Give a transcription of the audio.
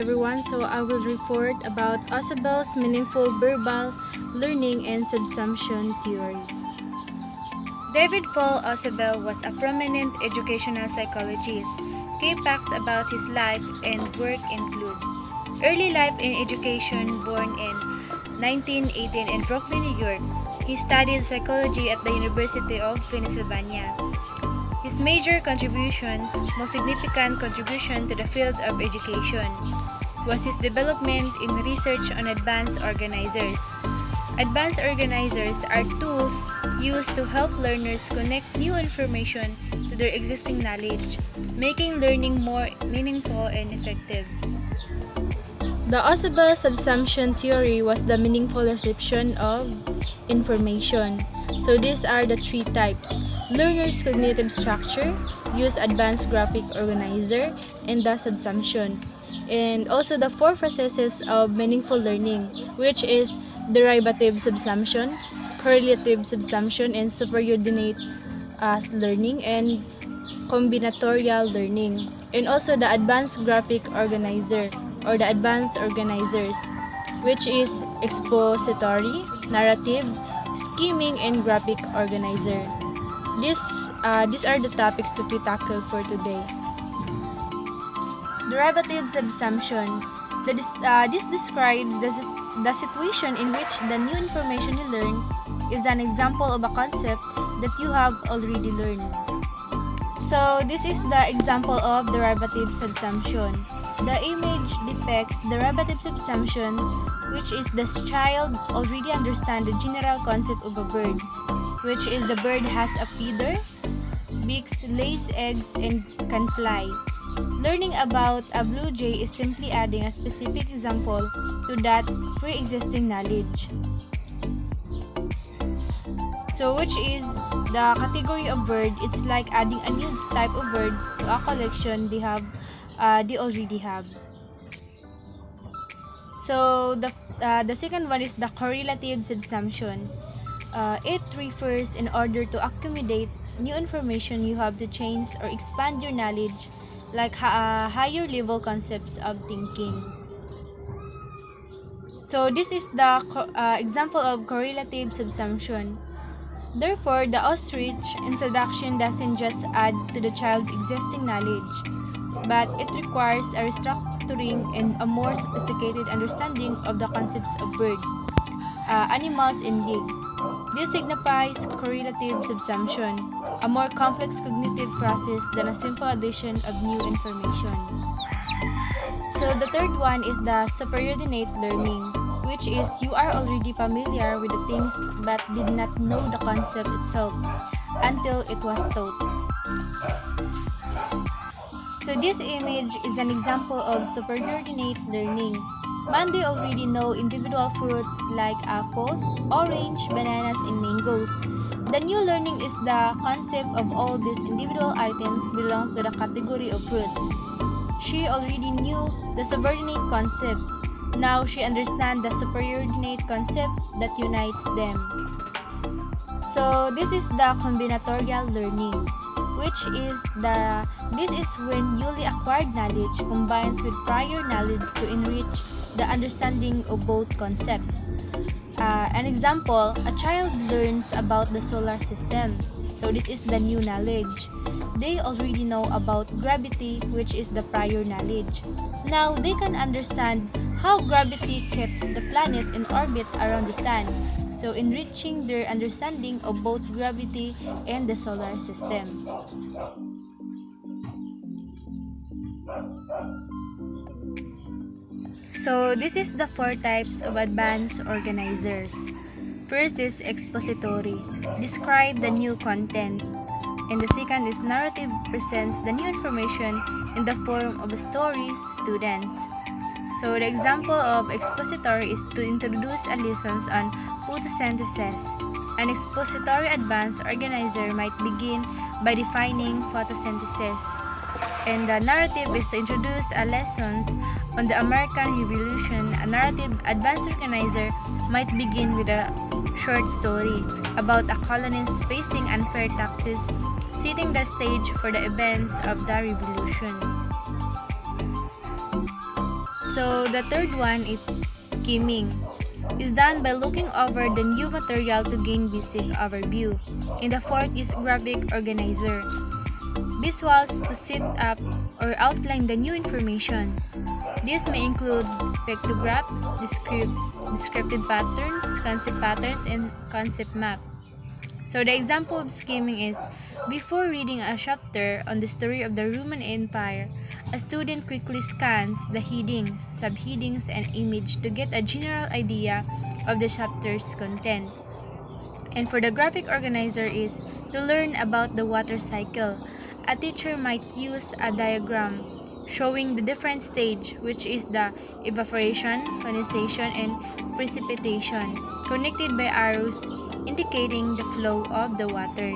Everyone, so I will report about Ausubel's meaningful verbal learning and subsumption theory. David Paul Ausubel was a prominent educational psychologist. Key facts about his life and work include early life in education, born in 1918 in Brooklyn, New York. He studied psychology at the University of Pennsylvania. His major contribution, most significant contribution to the field of education, was his development in research on advanced organizers. Advanced organizers are tools used to help learners connect new information to their existing knowledge, making learning more meaningful and effective. The Ausubel subsumption theory was the meaningful reception of information. So these are the three types. Learner's cognitive structure, use advanced graphic organizer, and the subsumption. And also the four processes of meaningful learning, which is derivative subsumption, correlative subsumption, and superordinate learning, and combinatorial learning. And also the advanced graphic organizer or the advanced organizers, which is expository, narrative, scheming, and graphic organizer. These are the topics that we tackle for today. Derivative subsumption. This describes the situation in which the new information you learn is an example of a concept that you have already learned. So this is the example of derivative subsumption. The image depicts derivative subsumption, which is the child already understand the general concept of a bird, which is the bird has a feather, beaks, lays eggs, and can fly. Learning about a blue jay is simply adding a specific example to that pre-existing knowledge. So which is the category of bird, it's like adding a new type of bird to a collection they already have. So the second one is the correlative subsumption. It refers in order to accumulate new information you have to change or expand your knowledge, like higher level concepts of thinking. So this is the example of correlative subsumption. Therefore, the ostrich introduction doesn't just add to the child's existing knowledge, but it requires a restructuring and a more sophisticated understanding of the concepts of birds, animals, and gigs. This signifies correlative subsumption, a more complex cognitive process than a simple addition of new information. So the third one is the superordinate learning, which is you are already familiar with the things but did not know the concept itself until it was taught. So this image is an example of superordinate learning. Monday already know individual fruits like apples, orange, bananas, and mangoes. The new learning is the concept of all these individual items belong to the category of fruits. She already knew the subordinate concepts. Now she understands the superordinate concept that unites them. So this is the combinatorial learning, which is this is when newly acquired knowledge combines with prior knowledge to enrich the understanding of both concepts. An example, a child learns about the solar system. So this is the new knowledge. They already know about gravity, which is the prior knowledge. Now they can understand how gravity keeps the planet in orbit around the sun, so enriching their understanding of both gravity and the solar system. So this is the four types of advanced organizers. First is expository, describe the new content. And the second is narrative, presents the new information in the form of a story to students. So the example of expository is to introduce a lessons on photosynthesis. An expository advanced organizer might begin by defining photosynthesis. And the narrative is to introduce a lessons on the American Revolution. A narrative advanced organizer might begin with a short story about a colonist facing unfair taxes, setting the stage for the events of the revolution. So the third one is skimming. Is done by looking over the new material to gain basic overview. And the fourth is graphic organizer. Visuals to set up or outline the new informations. These may include pictographs, descriptive patterns, and concept map. So the example of skimming is, before reading a chapter on the story of the Roman Empire, a student quickly scans the headings, subheadings, and image to get a general idea of the chapter's content. And for the graphic organizer is to learn about the water cycle. A teacher might use a diagram showing the different stage, which is the evaporation, condensation, and precipitation, connected by arrows indicating the flow of the water.